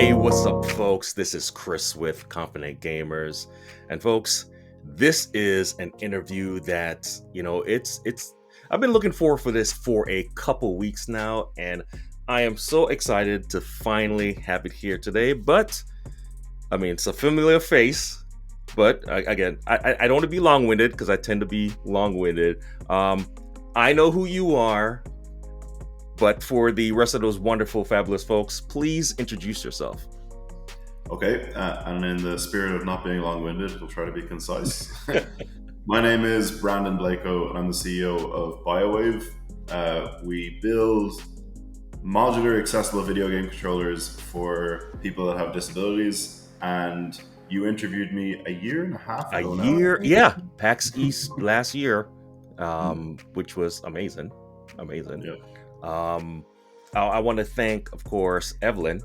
Hey, what's up, folks? This is Chris with Confident Gamers. And folks, this is an interview that, it's I've been looking forward for this for a couple weeks now, and I am so excited to finally have it here today. But I mean, it's a familiar face, but I don't want to be long-winded because I tend to be long-winded. I know who you are, but for the rest of those wonderful, fabulous folks, please introduce yourself. Okay, and in the spirit of not being long-winded, we'll try to be concise. My name is Brandon Blacoe, and I'm the CEO of ByoWave. We build modular, accessible video game controllers for people that have disabilities, and you interviewed me a year and a half A ago year, now. yeah, PAX East last year, which was amazing. Yeah. I want to thank, of course, Evelyn.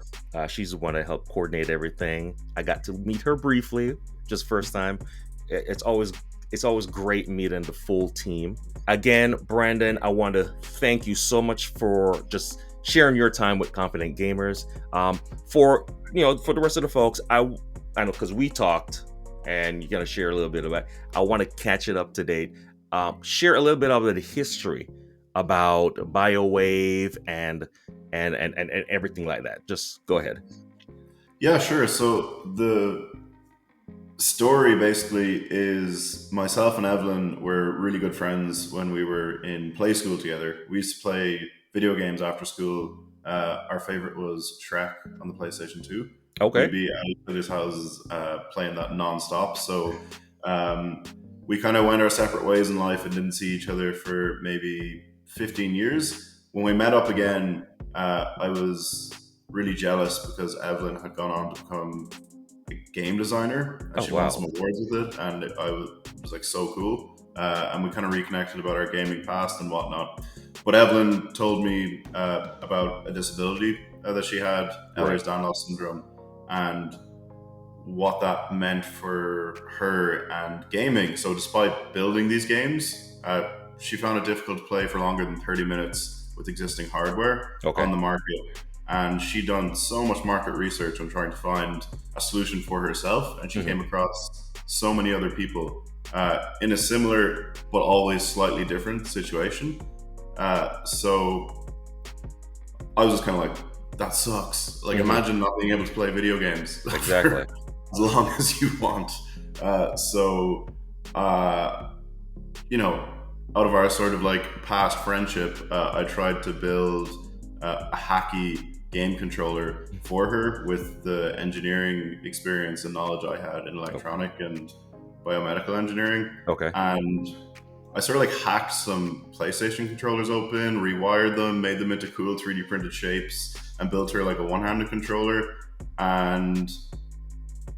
She's the one that helped coordinate everything. I got to meet her briefly, just first time. It's always great meeting the full team. Again, Brandon, I want to thank you so much for just sharing your time with Confident Gamers. For the rest of the folks, I know because we talked, and you're gonna share a little bit about. I want to catch it up to date. Share a little bit of the history about ByoWave and everything like that. Just go ahead. Yeah, sure. So the story basically is myself and Evelyn were really good friends when we were in play school together. We used to play video games after school. Our favorite was Shrek on the PlayStation 2. Okay. We'd be at each other's houses playing that non-stop. So we kind of went our separate ways in life and didn't see each other for maybe 15 years. When we met up again, I was really jealous because Evelyn had gone on to become a game designer, and she won some awards with it, and it was like so cool. And we kind of reconnected about our gaming past and whatnot. But Evelyn told me about a disability that she had, Ehlers-Danlos syndrome, and what that meant for her and gaming. So despite building these games, she found it difficult to play for longer than 30 minutes with existing hardware on the market. And she'd done so much market research on trying to find a solution for herself, and she came across so many other people in a similar but always slightly different situation. So I was just kind of like, that sucks. Like, imagine not being able to play video games Exactly. as long as you want. Out of our sort of like past friendship, I tried to build a hacky game controller for her with the engineering experience and knowledge I had in electronic and biomedical engineering. Okay. And I sort of like hacked some PlayStation controllers open, rewired them, made them into cool 3D printed shapes, and built her like a one-handed controller. And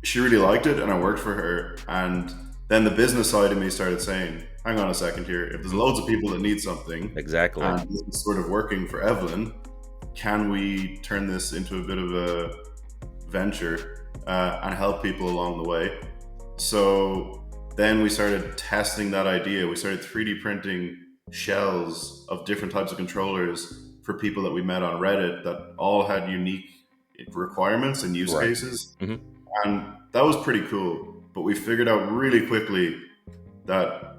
she really liked it, and I worked for her. And then the business side of me started saying, hang on a second here, if there's loads of people that need something, exactly, and this is sort of working for Evelyn, can we turn this into a bit of a venture and help people along the way? So then we started testing that idea. We started 3D printing shells of different types of controllers for people that we met on Reddit that all had unique requirements and use cases. And that was pretty cool. But we figured out really quickly that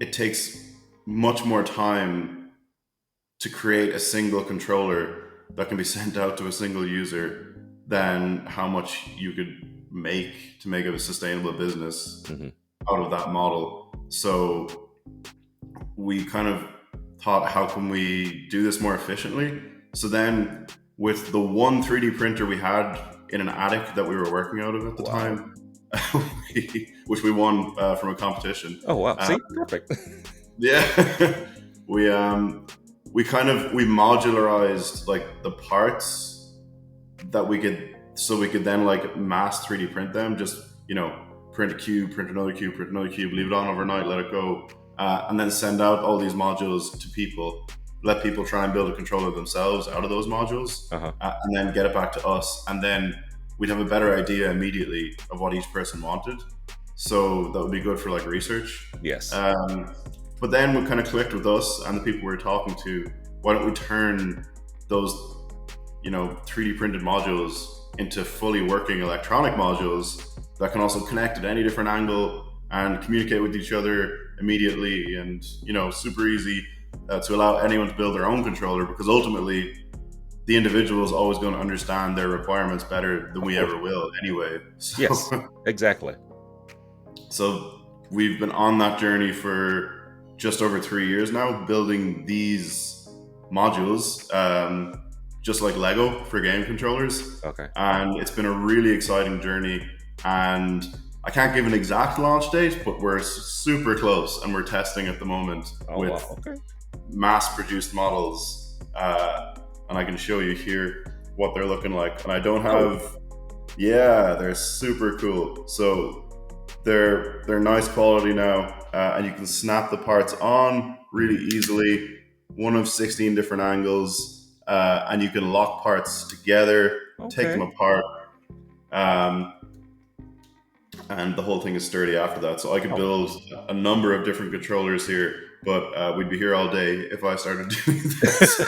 it takes much more time to create a single controller that can be sent out to a single user than how much you could make to make it a sustainable business out of that model. So we kind of thought, how can we do this more efficiently? So then with the one 3D printer we had in an attic that we were working out of at the time, which we won from a competition. Oh wow! See, perfect. Yeah, we modularized like the parts that we could then like mass 3D print them. Just print a cube, print another cube, leave it on overnight, let it go, and then send out all these modules to people. Let people try and build a controller themselves out of those modules, and then get it back to us, and then we'd have a better idea immediately of what each person wanted. So that would be good for like research. Yes. But then we kind of clicked with us and the people we were talking to. Why don't we turn those, 3D printed modules into fully working electronic modules that can also connect at any different angle and communicate with each other immediately, and super easy to allow anyone to build their own controller, because ultimately the individual is always going to understand their requirements better than Of we course. ever will anyway. Yes, exactly. So we've been on that journey for just over 3 years now, building these modules, just like Lego for game controllers. Okay. And it's been a really exciting journey. And I can't give an exact launch date, but we're super close, and we're testing at the moment Oh with wow. Okay. mass-produced models. And I can show you here what they're looking like. And I don't Oh. have, yeah, they're super cool. So they're nice quality now, and you can snap the parts on really easily. One of 16 different angles, and you can lock parts together, take them Okay. apart, um, and the whole thing is sturdy after that. So I could Oh. build a number of different controllers here, but we'd be here all day if I started doing this. So,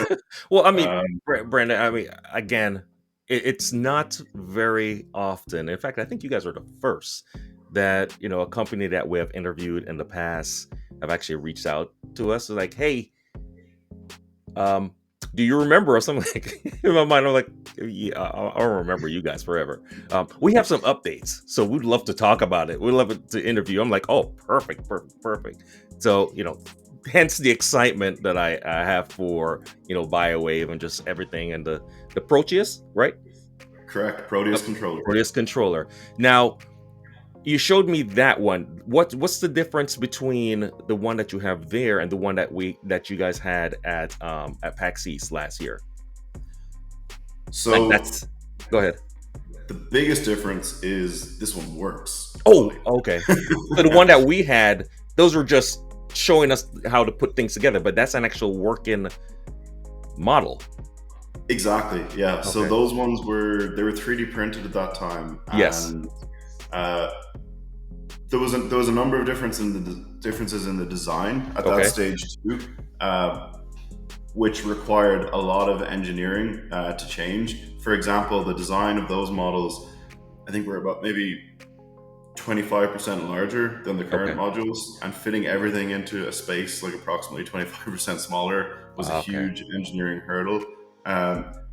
Well, I mean, um, Brandon, I mean, again, it's not very often. In fact, I think you guys are the first that, a company that we have interviewed in the past have actually reached out to us. Like, hey, um, do you remember us? I'm like, in my mind, I'm like, yeah, I'll remember you guys forever. We have some updates, so we'd love to talk about it. We'd love to interview. I'm like, oh, perfect, perfect, perfect. So, hence the excitement that I have for BioWave and just everything, and the Proteus, right? correct, Uh, PROTEUS Controller. Proteus Controller. Now, you showed me that one. What's the difference between the one that you have there and the one that you guys had at PAX East last year? Like So that's Go ahead. the biggest difference is this one works Oh, fully. okay. So the one that we had, those were just showing us how to put things together, but that's an actual working model. Exactly. Yeah. So Okay. those ones were 3D printed at that time, Yes. and uh, there was a number of differences in the design at that Okay. stage too, which required a lot of engineering to change. For example, the design of those models, I think we're about maybe 25% larger than the current Okay. modules, and fitting everything into a space like approximately 25% smaller was a Okay. huge engineering hurdle.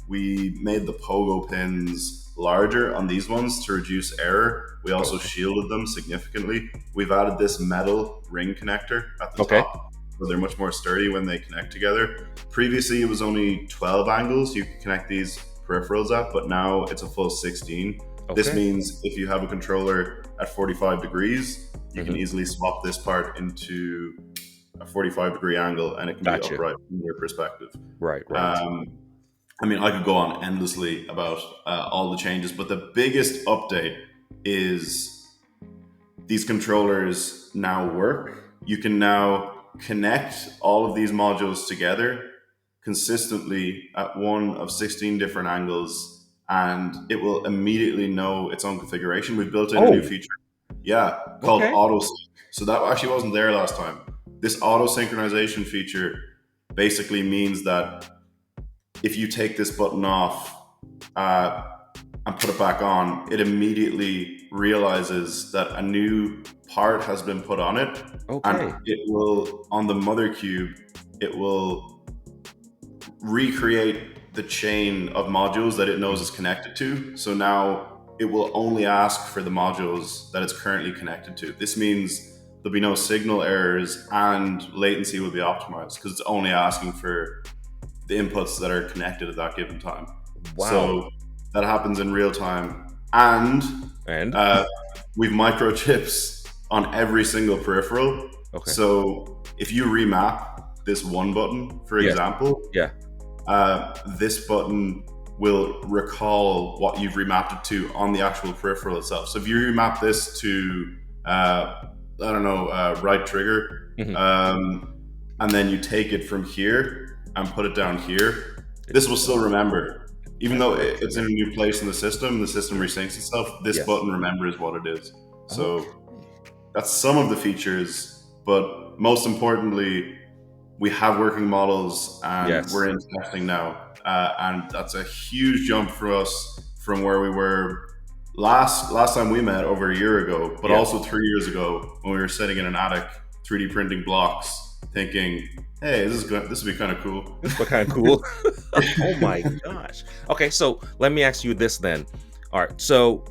We made the pogo pins larger on these ones to reduce error. We also Okay. shielded them significantly. We've added this metal ring connector at the Okay. top, so they're much more sturdy when they connect together. Previously, it was only 12 angles you could connect these peripherals at, but now it's a full 16. This Okay. means if you have a controller at 45 degrees, you can Hmm. easily swap this part into a 45-degree angle, and it can be Gotcha. upright from your perspective. Right. Right. Um, I mean, I could go on endlessly about all the changes, but the biggest update is these controllers now work. You can now connect all of these modules together consistently at one of 16 different angles, and it will immediately know its own configuration. We've built in a new Oh. feature, yeah, called Okay. auto sync. So that actually wasn't there last time. This auto synchronization feature basically means that if you take this button off uh, and put it back on, it immediately realizes that a new part has been put on it, and Okay. it will, on the mother cube, it will recreate the chain of modules that it knows is connected to. So now it will only ask for the modules that it's currently connected to. This means there'll be no signal errors, and latency will be optimized because it's only asking for the inputs that are connected at that given time. Wow. So that happens in real time. And And uh, we've microchips on every single peripheral. okay. So if you remap this one button, for Yes. example, Yeah. this button will recall what you've remapped it to on the actual peripheral itself. So if you remap this to, right trigger, Hmm. and then you take it from here and put it down here, this will still remember. Even though it's in a new place in the system resyncs itself, this Yes. button remembers what it is. So Okay. that's some of the features, but most importantly, we have working models and Yes. we're in testing now. And that's a huge jump for us from where we were last time we met over a year ago, but Yeah. also 3 years ago when we were sitting in an attic 3D printing blocks, thinking, "Hey, this is good. This would be kind of cool." This was kind of cool. Oh my gosh. Okay, so let me ask you this then. All right, so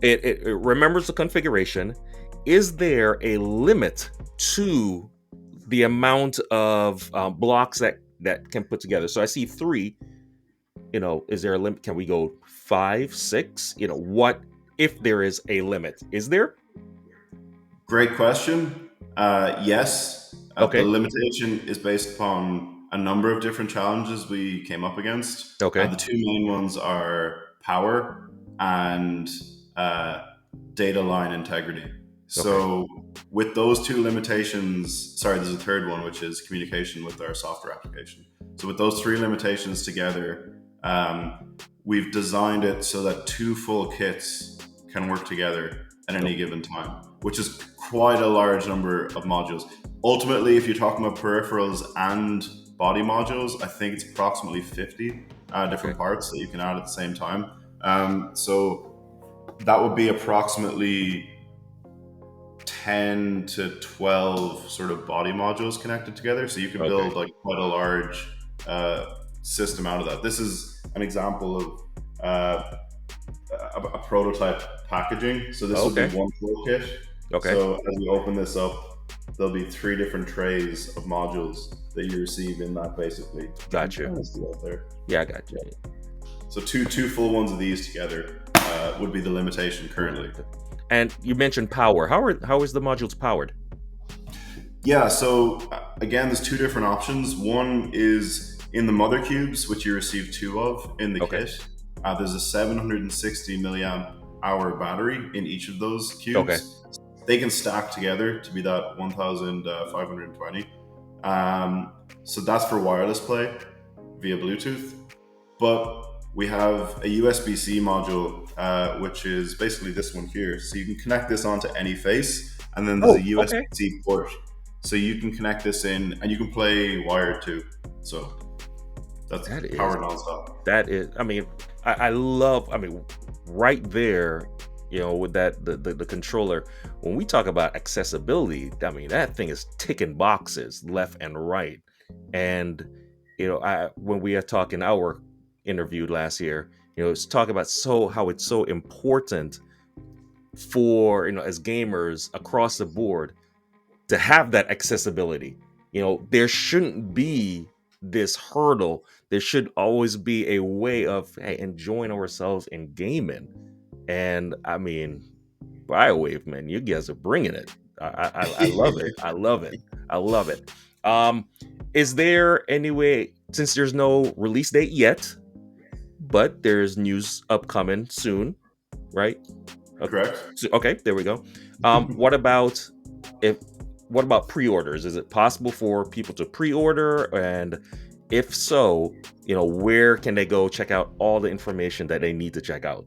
it remembers the configuration. Is there a limit to the amount of blocks that can put together? So I see three. Is there a limit? Can we go 5, 6? What if there is a limit? Is there? Great question. Yes, the Okay. limitation is based upon a number of different challenges we came up against. Okay. The two main ones are power and uh, data line integrity. Okay. So, with those two limitations, sorry, there's a third one, which is communication with our software application. So, with those three limitations together, we've designed it so that two full kits can work together at any given time, which is quite a large number of modules. Ultimately, if you're talking about peripherals and body modules, I think it's approximately 50 different Okay. parts that you can add at the same time. So that would be approximately 10 to 12 sort of body modules connected together. So you can Okay. build like quite a large system out of that. This is an example of a prototype packaging. So this would be Okay. one full kit. Okay. So as we open this up, there'll be 3 different trays of modules that you receive in that basically. Got you. There. Yeah, I got you. So two full ones of these together would be the limitation currently. And you mentioned power. How is the modules powered? Yeah, so again, there's 2 different options. One is in the mother cubes, which you receive 2 of in the Okay. kit. There's a 760 milliamp hour battery in each of those Okay. cubes. They can stack together to be that 1520. So that's for wireless play via Bluetooth. But we have a USB-C module, which is basically this one here. So you can connect this onto any face, and then there's a Oh, okay. USB-C port. So you can connect this in, and you can play wired too. So that's That is powered nonstop. I mean, I love, right there, with that the controller, when we talk about accessibility, I mean, that thing is ticking boxes left and right. And when we are talking our interview last year, it's talking about how it's so important for, as gamers across the board to have that accessibility. There shouldn't be this hurdle. There should always be a way of, hey, enjoying ourselves in gaming. And I mean, ByoWave, man, you guys are bringing it. I love it. I love it. I love it. Um, is there any way, since there's no release date yet, but there's news upcoming soon, right? Okay, Correct. okay, there we go. What about if what about pre-orders? Is it possible for people to pre-order? And if so, where can they go check out all the information that they need to check out?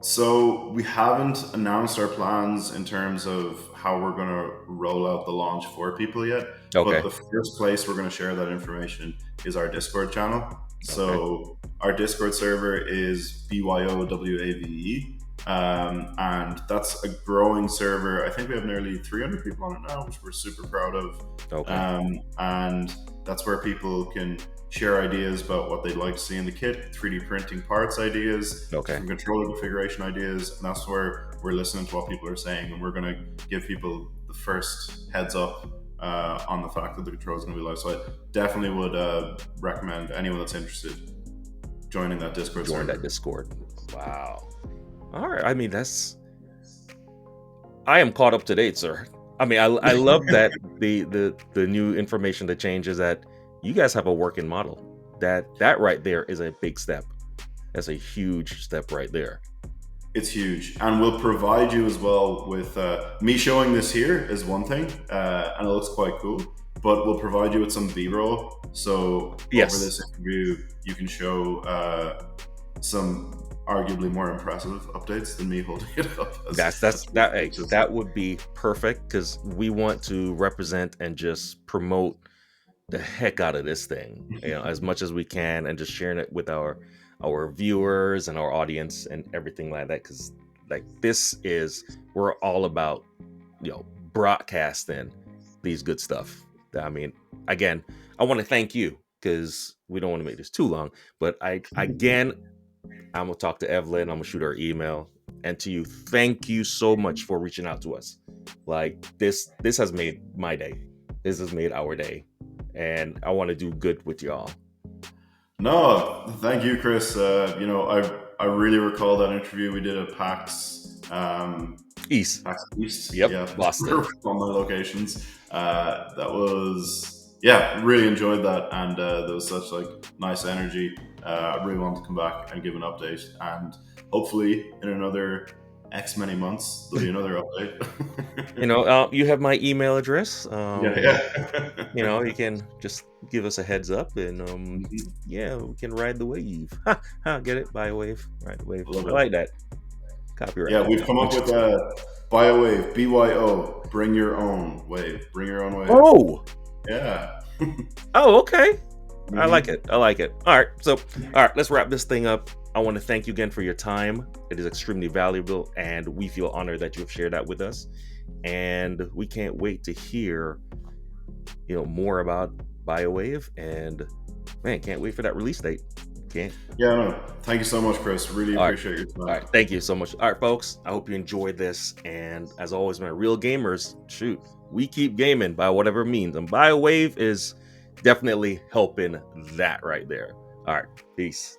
So we haven't announced our plans in terms of how we're going to roll out the launch for people yet. But Okay. the first place we're going to share that information is our Discord channel. Okay. So our Discord server is ByoWave, and that's a growing server. I think we have nearly 300 people on it now, which we're super proud of. Okay. And that's where people can share ideas about what they'd like to see in the kit, 3D printing parts ideas, Okay. different controller configuration ideas, and that's where we're listening to what people are saying, and we're going to give people the first heads up on the fact that the controller is going to be live. So I definitely would recommend anyone that's interested joining that Discord Join server. that Discord. Wow. All right. I mean, I am caught up to date, sir. I mean, I love that the new information, the changes, that you guys have a working model. That right there is a big step. That's a huge step right there. It's huge, and we'll provide you as well with me showing this here is one thing, and it looks quite cool. But we'll provide you with some B-roll. So over Yes. this interview, you can show some arguably more impressive updates than me holding it up. That would be perfect, because we want to represent and just promote the heck out of this thing, as much as we can, and just sharing it with our our viewers and our audience and everything like that, because like we're all about, broadcasting these good stuff. I mean, again, I want to thank you, because we don't want to make this too long, but I'm gonna talk to Evelyn, I'm gonna shoot her email, and to you, thank you so much for reaching out to us. Like, this has made my day. This has made our day, and I want to do good with y'all. No, thank you, Chris. I really recall that interview we did at East. PAX East. Yep. Yeah, Boston. on my locations. That was, yeah, really enjoyed that, and there was such like nice energy. I really want to come back and give an update, and hopefully in another X many months there'll be another update. You have my email address. Yeah. You can just give us a heads up, and yeah, we can ride the wave. Get it? ByoWave, ride the wave. Love I it. like that. Copyright Yeah, that. we've come up with ByoWave, BYO, bring your own wave, bring your own wave. Oh, Yeah. oh, okay. I Mhm. like it. I like it. All right, let's wrap this thing up. I want to thank you again for your time. It is extremely valuable, and we feel honored that you have shared that with us. And we can't wait to hear, more about ByoWave. And man, can't wait for that release date. Can't. Yeah, no. Thank you so much, Chris. Really All right. appreciate your All time. right, thank you so much. All right, folks, I hope you enjoyed this. And as always, man, real gamers, shoot, we keep gaming by whatever means. And ByoWave is definitely helping that right there. All right, peace.